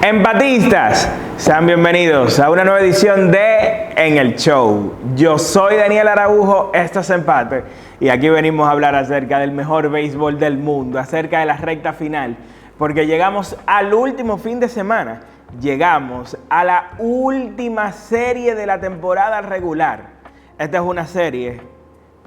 Empatistas, sean bienvenidos a una nueva edición de En el Show. Yo soy Daniel Araujo, esto es Empate y aquí venimos a hablar acerca del mejor béisbol del mundo, acerca de la recta final, porque llegamos al último fin de semana, llegamos a la última serie de la temporada regular. Esta es una serie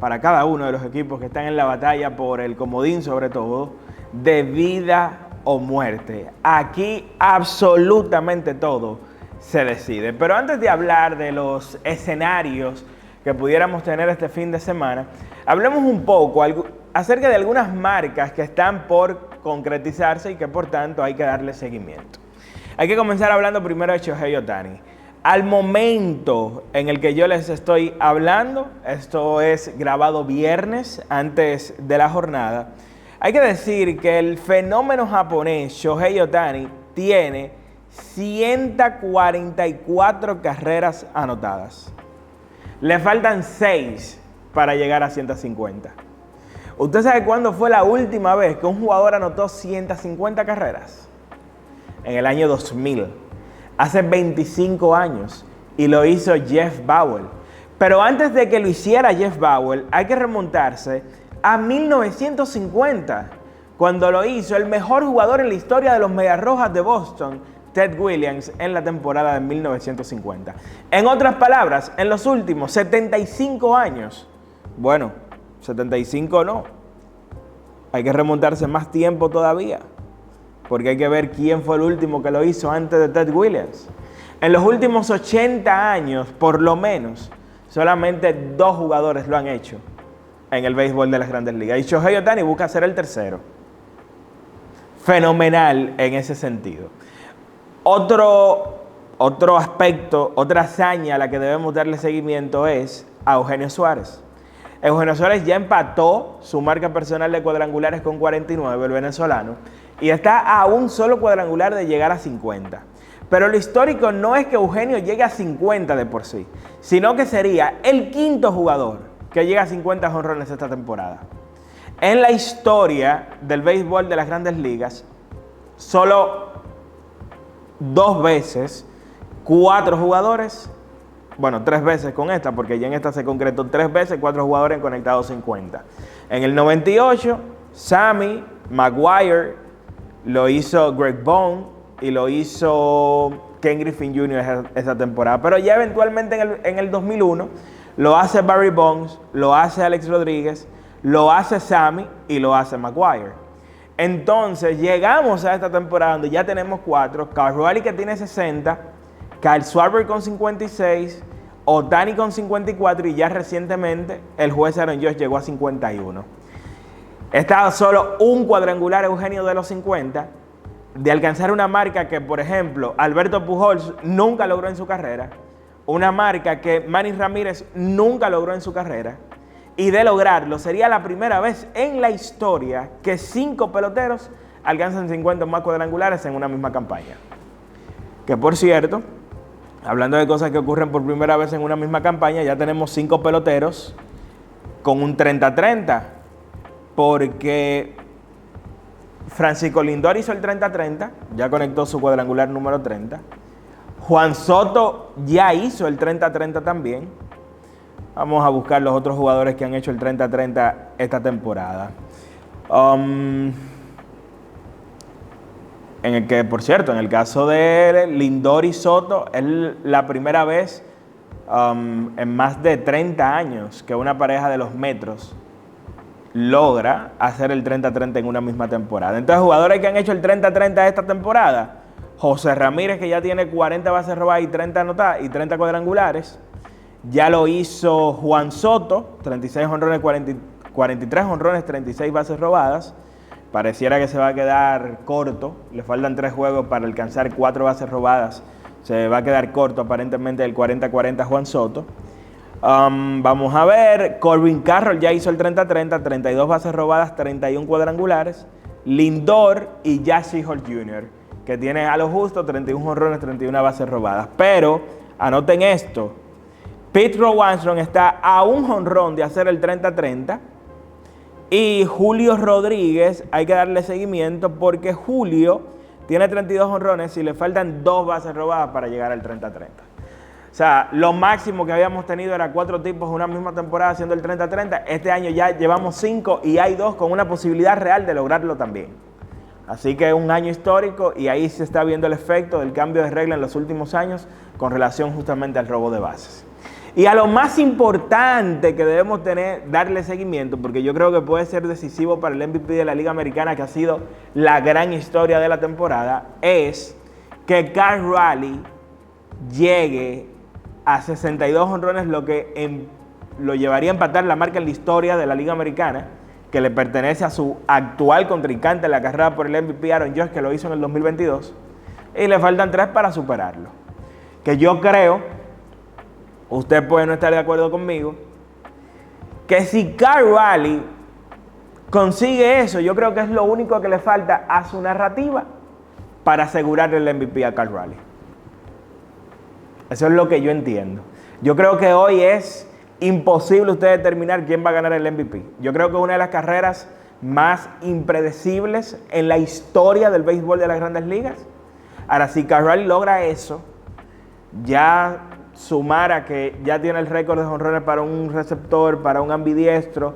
para cada uno de los equipos que están en la batalla por el comodín, sobre todo, de vida o muerte. Aquí absolutamente todo se decide. Pero antes de hablar de los escenarios que pudiéramos tener este fin de semana, hablemos un poco acerca de algunas marcas que están por concretizarse y que por tanto hay que darle seguimiento. Hay que comenzar hablando primero de Shohei Ohtani. Al momento en el que yo les estoy hablando, esto es grabado viernes antes de la jornada, hay que decir que el fenómeno japonés Shohei Ohtani tiene 144 carreras anotadas. Le faltan 6 para llegar a 150. ¿Usted sabe cuándo fue la última vez que un jugador anotó 150 carreras? En el año 2000. Hace 25 años. Y lo hizo Jeff Bauer. Pero antes de que lo hiciera Jeff Bauer, hay que remontarse a 1950, cuando lo hizo el mejor jugador en la historia de los Medias Rojas de Boston, Ted Williams, en la temporada de 1950. En otras palabras, en los últimos 75 años, bueno, 75 no, hay que remontarse más tiempo todavía, porque hay que ver quién fue el último que lo hizo antes de Ted Williams. En los últimos 80 años, por lo menos, solamente 2 jugadores lo han hecho en el béisbol de las Grandes Ligas. Y Shohei Ohtani busca ser el tercero. Fenomenal en ese sentido. Otro aspecto, otra hazaña a la que debemos darle seguimiento es a Eugenio Suárez. Eugenio Suárez ya empató su marca personal de cuadrangulares con 49, el venezolano, y está a un solo cuadrangular de llegar a 50. Pero lo histórico no es que Eugenio llegue a 50 de por sí, sino que sería el quinto jugador que llega a 50 jonrones esta temporada. En la historia del béisbol de las Grandes Ligas, solo 2 veces, 4 jugadores, bueno, 3 veces con esta, porque ya en esta se concretó 3 veces, 4 jugadores conectados 50. En el 98, Sammy, Maguire, lo hizo Greg Bond y lo hizo Ken Griffey Jr. esa temporada. Pero ya eventualmente en el 2001, lo hace Barry Bonds, lo hace Alex Rodríguez, lo hace Sammy y lo hace Maguire. Entonces llegamos a esta temporada donde ya tenemos 4, Cal Raleigh que tiene 60, Kyle Schwarber con 56, Ohtani con 54 y ya recientemente el juez Aaron Judge llegó a 51. Está solo un cuadrangular Eugenio de los 50 de alcanzar una marca que, por ejemplo, Alberto Pujols nunca logró en su carrera, una marca que Manny Ramírez nunca logró en su carrera, y de lograrlo sería la primera vez en la historia que 5 peloteros alcanzan 50 más cuadrangulares en una misma campaña. Que por cierto, hablando de cosas que ocurren por primera vez en una misma campaña, ya tenemos 5 peloteros con un 30-30, porque Francisco Lindor hizo el 30-30, ya conectó su cuadrangular número 30. Juan Soto ya hizo el 30-30 también. Vamos a buscar los otros jugadores que han hecho el 30-30 esta temporada. En el que, por cierto, en el caso de Lindor y Soto, es la primera vez en más de 30 años que una pareja de los Metros logra hacer el 30-30 en una misma temporada. Entonces, jugadores que han hecho el 30-30 esta temporada: José Ramírez, que ya tiene 40 bases robadas y 30 anotadas y 30 cuadrangulares. Ya lo hizo Juan Soto, 36 jonrones, 43 jonrones, 36 bases robadas. Pareciera que se va a quedar corto. Le faltan 3 juegos para alcanzar 4 bases robadas. Se va a quedar corto aparentemente el 40-40 Juan Soto. Vamos a ver, Corbin Carroll ya hizo el 30-30, 32 bases robadas, 31 cuadrangulares. Lindor y Jazzy Holt Jr., que tiene a lo justo 31 jonrones, 31 bases robadas. Pero, anoten esto, Pete Rose Armstrong está a un jonrón de hacer el 30-30 Y Julio Rodríguez, hay que darle seguimiento porque Julio tiene 32 jonrones y le faltan 2 bases robadas para llegar al 30-30. O sea, lo máximo que habíamos tenido era 4 tipos en una misma temporada haciendo el 30-30. Este año ya llevamos 5 y hay 2 con una posibilidad real de lograrlo también. Así que es un año histórico y ahí se está viendo el efecto del cambio de regla en los últimos años con relación justamente al robo de bases. Y a lo más importante que debemos darle seguimiento, porque yo creo que puede ser decisivo para el MVP de la Liga Americana, que ha sido la gran historia de la temporada, es que Cal Raleigh llegue a 62 jonrones, lo que lo llevaría a empatar la marca en la historia de la Liga Americana, que le pertenece a su actual contrincante en la carrera por el MVP, Aaron Judge, que lo hizo en el 2022, y le faltan 3 para superarlo. Que yo creo, usted puede no estar de acuerdo conmigo, que si Cal Raleigh consigue eso, yo creo que es lo único que le falta a su narrativa para asegurar el MVP a Cal Raleigh. Eso es lo que yo entiendo. Yo creo que hoy es imposible usted determinar quién va a ganar el MVP. Yo creo que es una de las carreras más impredecibles en la historia del béisbol de las Grandes Ligas. Ahora, si Cal Raleigh logra eso, ya sumar a que ya tiene el récord de jonrones para un receptor, para un ambidiestro,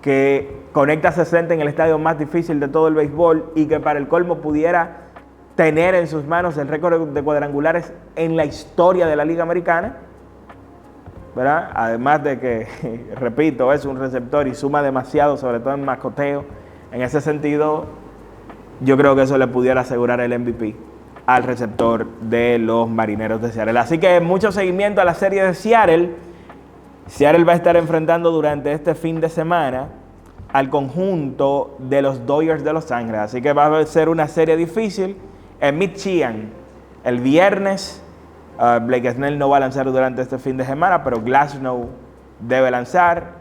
que conecta 60 en el estadio más difícil de todo el béisbol y que para el colmo pudiera tener en sus manos el récord de cuadrangulares en la historia de la Liga Americana, ¿verdad? Además de que, repito, es un receptor y suma demasiado, sobre todo en mascoteo. En ese sentido, yo creo que eso le pudiera asegurar el MVP al receptor de los Marineros de Seattle. Así que mucho seguimiento a la serie de Seattle. Seattle va a estar enfrentando durante este fin de semana al conjunto de los Dodgers de Los Ángeles. Así que va a ser una serie difícil. En Michigan, el viernes, Blake Snell no va a lanzar durante este fin de semana, pero Glasnow debe lanzar.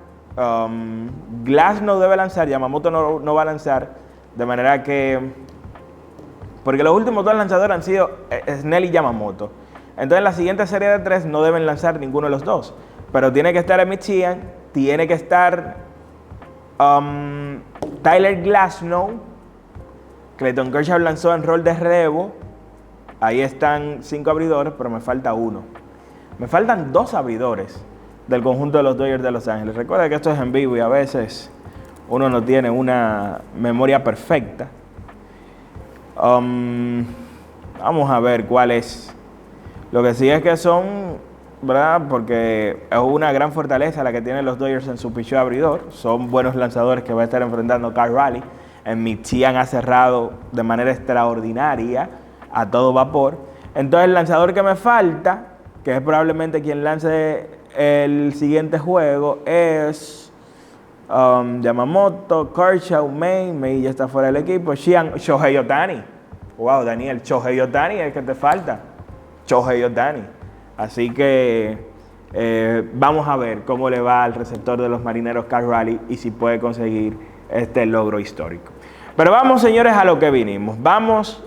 Glasnow debe lanzar, Yamamoto no va a lanzar, de manera que... Porque los últimos 2 lanzadores han sido Snell y Yamamoto. Entonces, en la siguiente serie de 3 no deben lanzar ninguno de los 2. Pero tiene que estar en Michigan, tiene que estar Tyler Glasnow. Clayton Kershaw lanzó en rol de relevo. Ahí están 5 abridores, pero me falta 1. Me faltan 2 abridores del conjunto de los Dodgers de Los Ángeles. Recuerda que esto es en vivo y a veces uno no tiene una memoria perfecta. Vamos a ver cuál es. Lo que sí es que son, ¿verdad? Porque es una gran fortaleza la que tienen los Dodgers en su picheo abridor. Son buenos lanzadores que va a estar enfrentando Cal Raleigh. En Michigan ha cerrado de manera extraordinaria a todo vapor. Entonces el lanzador que me falta, que es probablemente quien lance el siguiente juego, es Yamamoto, Kershaw, May ya está fuera del equipo, Shohei Ohtani. Wow, Daniel, Shohei Ohtani es el que te falta. Shohei Ohtani. Así que vamos a ver cómo le va al receptor de los Marineros, Cal Raleigh, y si puede conseguir este logro histórico. Pero vamos, señores, a lo que vinimos. Vamos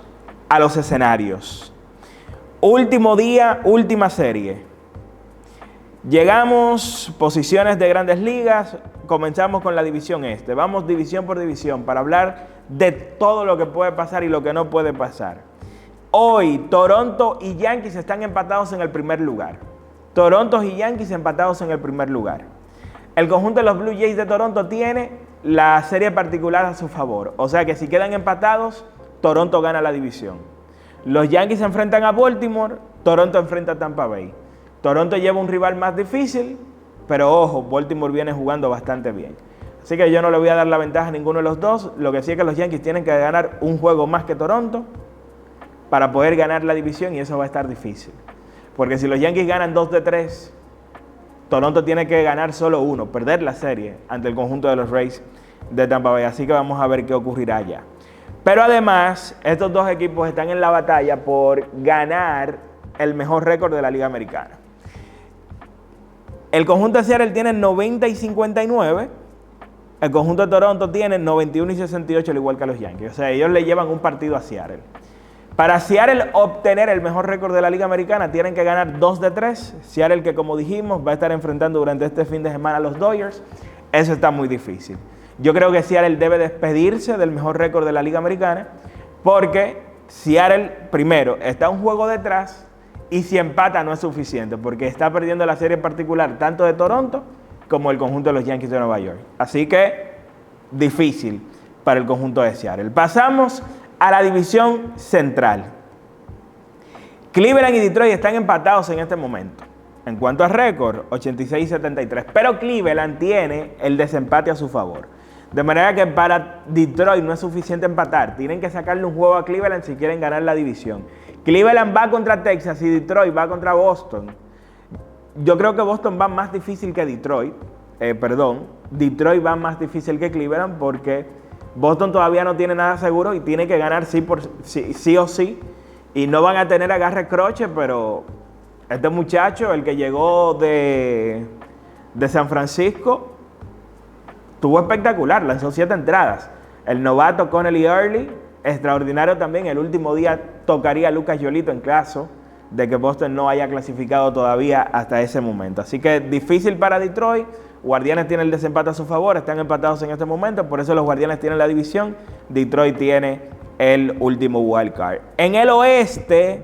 a los escenarios. Último día, última serie. Llegamos, posiciones de Grandes Ligas. Comenzamos con la división este. Vamos división por división para hablar de todo lo que puede pasar y lo que no puede pasar. Hoy, Toronto y Yankees están empatados en el primer lugar. Toronto y Yankees empatados en el primer lugar. El conjunto de los Blue Jays de Toronto tiene la serie particular a su favor. O sea que si quedan empatados, Toronto gana la división. Los Yankees se enfrentan a Baltimore, Toronto enfrenta a Tampa Bay. Toronto lleva un rival más difícil, pero ojo, Baltimore viene jugando bastante bien. Así que yo no le voy a dar la ventaja a ninguno de los dos. Lo que sí es que los Yankees tienen que ganar un juego más que Toronto para poder ganar la división, y eso va a estar difícil. Porque si los Yankees ganan 2 de 3, Toronto tiene que ganar solo 1, perder la serie ante el conjunto de los Rays de Tampa Bay. Así que vamos a ver qué ocurrirá allá. Pero además, estos dos equipos están en la batalla por ganar el mejor récord de la Liga Americana. El conjunto de Seattle tiene 90 y 59. El conjunto de Toronto tiene 91 y 68, al igual que los Yankees. O sea, ellos le llevan un partido a Seattle. Para Seattle obtener el mejor récord de la Liga Americana, tienen que ganar 2 de 3. Seattle, que como dijimos, va a estar enfrentando durante este fin de semana a los Dodgers. Eso está muy difícil. Yo creo que Seattle debe despedirse del mejor récord de la Liga Americana, porque Seattle, primero, está un juego detrás y si empata no es suficiente porque está perdiendo la serie en particular tanto de Toronto como el conjunto de los Yankees de Nueva York. Así que difícil para el conjunto de Seattle. Pasamos a la división central. Cleveland y Detroit están empatados en este momento. En cuanto a récord, 86-73. Pero Cleveland tiene el desempate a su favor. De manera que para Detroit no es suficiente empatar. Tienen que sacarle un juego a Cleveland si quieren ganar la división. Cleveland va contra Texas y Detroit va contra Boston. Yo creo que Boston va más difícil que Detroit. Detroit va más difícil que Cleveland porque Boston todavía no tiene nada seguro y tiene que ganar sí o sí. Y no van a tener agarre croche, pero este muchacho, el que llegó de San Francisco, estuvo espectacular, lanzó 7 entradas. El novato Connelly Early, extraordinario también. El último día tocaría a Lucas Giolito en caso de que Boston no haya clasificado todavía hasta ese momento. Así que difícil para Detroit. Guardianes tiene el desempate a su favor, están empatados en este momento, por eso los Guardianes tienen la división. Detroit tiene el último wild card. En el oeste,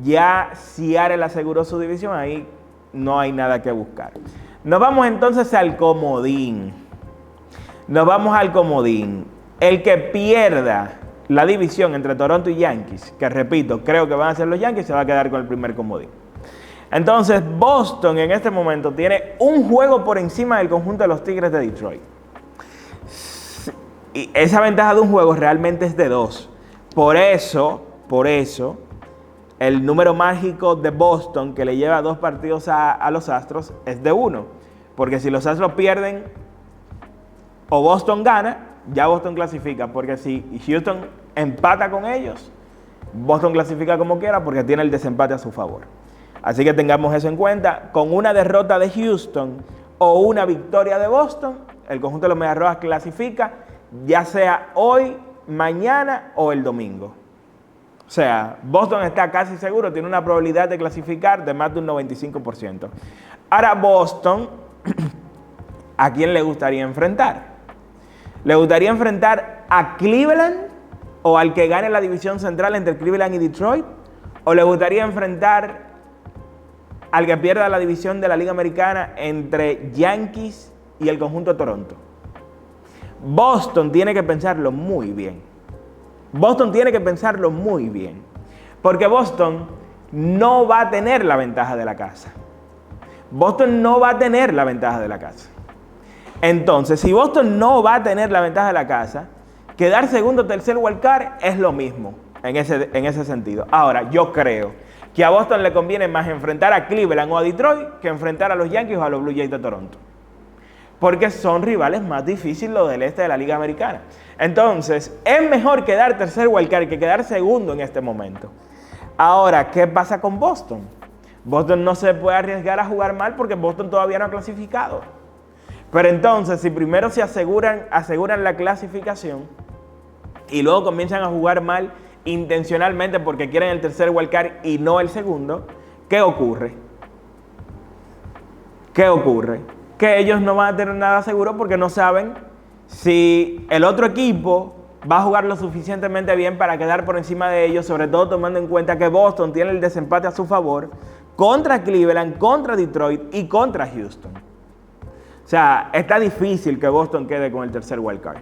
ya Seattle aseguró su división, ahí no hay nada que buscar. Nos vamos entonces al comodín. El que pierda la división entre Toronto y Yankees, que repito, creo que van a ser los Yankees, se va a quedar con el primer comodín. Entonces, Boston en este momento tiene un juego por encima del conjunto de los Tigres de Detroit. Y esa ventaja de un juego realmente es de 2. Por eso, el número mágico de Boston, que le lleva 2 partidos a los Astros, es de 1. Porque si los Astros pierden o Boston gana, ya Boston clasifica. Porque si Houston empata con ellos, Boston clasifica como quiera porque tiene el desempate a su favor. Así que tengamos eso en cuenta. Con una derrota de Houston o una victoria de Boston, el conjunto de los Medias Rojas clasifica, ya sea hoy, mañana o el domingo. O sea, Boston está casi seguro, tiene una probabilidad de clasificar de más de un 95%. Ahora Boston, ¿a quién le gustaría enfrentar? ¿Le gustaría enfrentar a Cleveland o al que gane la división central entre Cleveland y Detroit? ¿O le gustaría enfrentar al que pierda la división de la Liga Americana entre Yankees y el conjunto de Toronto? Boston tiene que pensarlo muy bien. Porque Boston no va a tener la ventaja de la casa. Entonces, si Boston no va a tener la ventaja de la casa, quedar segundo o tercer wildcard es lo mismo en ese sentido. Ahora, yo creo que a Boston le conviene más enfrentar a Cleveland o a Detroit que enfrentar a los Yankees o a los Blue Jays de Toronto. Porque son rivales más difíciles los del este de la Liga Americana. Entonces, es mejor quedar tercer wildcard que quedar segundo en este momento. Ahora, ¿qué pasa con Boston? Boston no se puede arriesgar a jugar mal porque Boston todavía no ha clasificado. Pero entonces, si primero se aseguran la clasificación y luego comienzan a jugar mal intencionalmente porque quieren el tercer wildcard y no el segundo, ¿qué ocurre? Que ellos no van a tener nada seguro porque no saben si el otro equipo va a jugar lo suficientemente bien para quedar por encima de ellos, sobre todo tomando en cuenta que Boston tiene el desempate a su favor contra Cleveland, contra Detroit y contra Houston. O sea, está difícil que Boston quede con el tercer wildcard.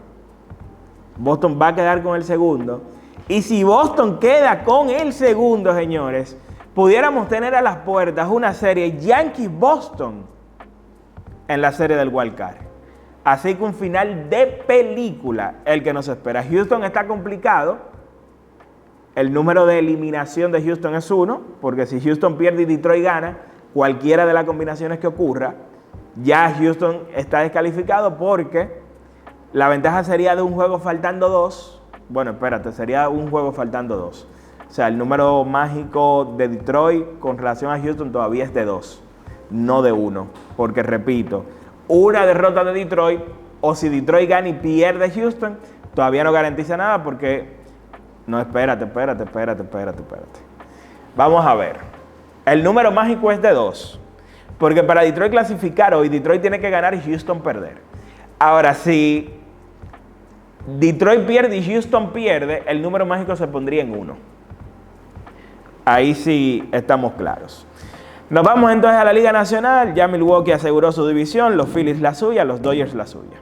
Boston va a quedar con el segundo. Y si Boston queda con el segundo, señores, pudiéramos tener a las puertas una serie Yankees-Boston en la serie del wild card. Así que un final de película el que nos espera. Houston está complicado. El número de eliminación de Houston es 1, porque si Houston pierde y Detroit gana, cualquiera de las combinaciones que ocurra, ya Houston está descalificado porque la ventaja sería de un juego faltando 2. Bueno, espérate, sería un juego faltando 2. O sea, el número mágico de Detroit con relación a Houston todavía es de 2, no de 1. Porque, repito, una derrota de Detroit, o si Detroit gana y pierde Houston, todavía no garantiza nada porque... No, espérate. Vamos a ver. El número mágico es de 2. Porque para Detroit clasificar hoy, Detroit tiene que ganar y Houston perder. Ahora, si Detroit pierde y Houston pierde, el número mágico se pondría en 1. Ahí sí estamos claros. Nos vamos entonces a la Liga Nacional. Ya Milwaukee aseguró su división, los Phillies la suya, los Dodgers la suya.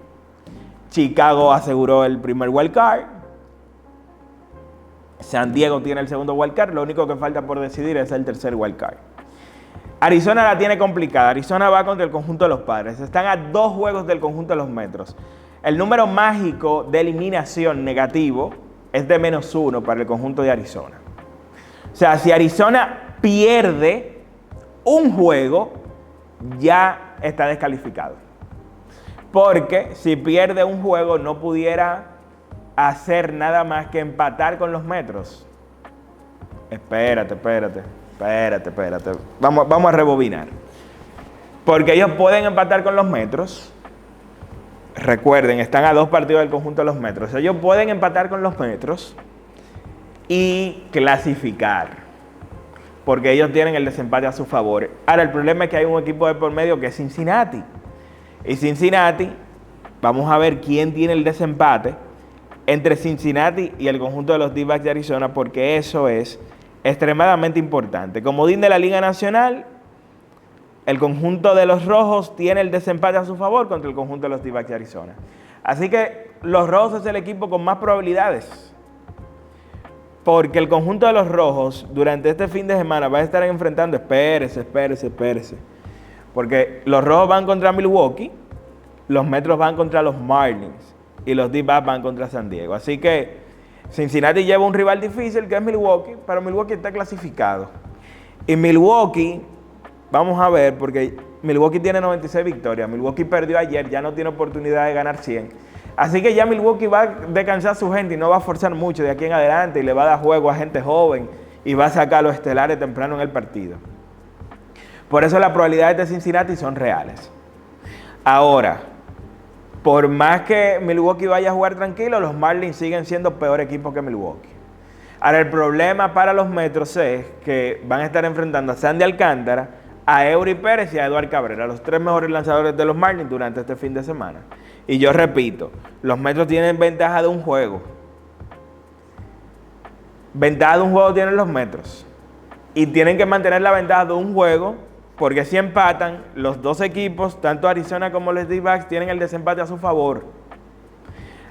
Chicago aseguró el primer wild card. San Diego tiene el segundo wild card. Lo único que falta por decidir es el tercer wild card. Arizona la tiene complicada. Arizona va contra el conjunto de los Padres. Están a 2 juegos del conjunto de los Metros. El número mágico de eliminación negativo es de -1 para el conjunto de Arizona. O sea, si Arizona pierde un juego, ya está descalificado. Porque si pierde un juego no pudiera hacer nada más que empatar con los Metros. Espérate. Vamos a rebobinar. Porque ellos pueden empatar con los Metros. Recuerden, están a 2 partidos del conjunto de los Metros. Ellos pueden empatar con los Metros y clasificar. Porque ellos tienen el desempate a su favor. Ahora, el problema es que hay un equipo de por medio que es Cincinnati. Y Cincinnati, vamos a ver quién tiene el desempate entre Cincinnati y el conjunto de los D-backs de Arizona, porque eso es extremadamente importante. Comodín de la Liga Nacional, el conjunto de los Rojos tiene el desempate a su favor contra el conjunto de los D-backs de Arizona. Así que los Rojos es el equipo con más probabilidades. Porque el conjunto de los Rojos durante este fin de semana va a estar enfrentando, espérese. Porque los Rojos van contra Milwaukee, los Metros van contra los Marlins y los D-backs van contra San Diego. Así que Cincinnati lleva un rival difícil que es Milwaukee, pero Milwaukee está clasificado. Y Milwaukee, vamos a ver, porque Milwaukee tiene 96 victorias. Milwaukee perdió ayer, ya no tiene oportunidad de ganar 100. Así que ya Milwaukee va a descansar a su gente y no va a forzar mucho de aquí en adelante y le va a dar juego a gente joven y va a sacar los estelares temprano en el partido. Por eso las probabilidades de Cincinnati son reales. Ahora, por más que Milwaukee vaya a jugar tranquilo, los Marlins siguen siendo peor equipo que Milwaukee. Ahora, el problema para los Metros es que van a estar enfrentando a Sandy Alcántara, a Eury Pérez y a Eduard Cabrera, los 3 mejores lanzadores de los Marlins durante este fin de semana. Y yo repito, los Metros tienen ventaja de un juego. Ventaja de un juego tienen los Metros. Y tienen que mantener la ventaja de un juego, porque si empatan, los 2 equipos, tanto Arizona como los D-backs, tienen el desempate a su favor.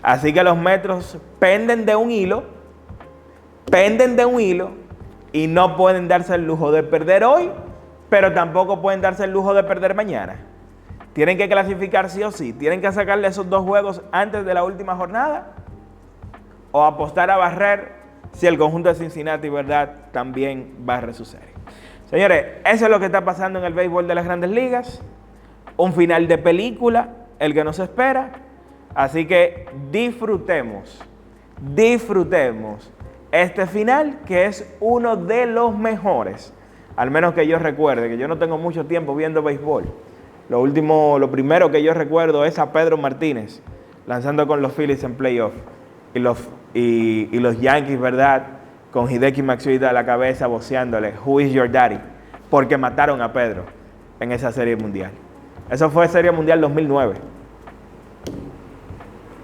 Así que los Metros penden de un hilo y no pueden darse el lujo de perder hoy, pero tampoco pueden darse el lujo de perder mañana. Tienen que clasificar sí o sí. Tienen que sacarle esos 2 juegos antes de la última jornada o apostar a barrer si el conjunto de Cincinnati, ¿verdad?, también barre su serie. Señores, eso es lo que está pasando en el béisbol de las Grandes Ligas. Un final de película, el que nos espera. Así que disfrutemos este final, que es uno de los mejores. Al menos que yo recuerde, que yo no tengo mucho tiempo viendo béisbol. Lo primero que yo recuerdo es a Pedro Martínez lanzando con los Phillies en playoff. Y los Yankees, ¿verdad?, con Hideki Matsuda a la cabeza voceándole "Who is your daddy?", porque mataron a Pedro en esa serie mundial. Eso fue serie mundial 2009.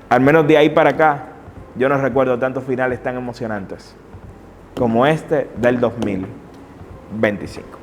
Al menos de ahí para acá, yo no recuerdo tantos finales tan emocionantes como este del 2025.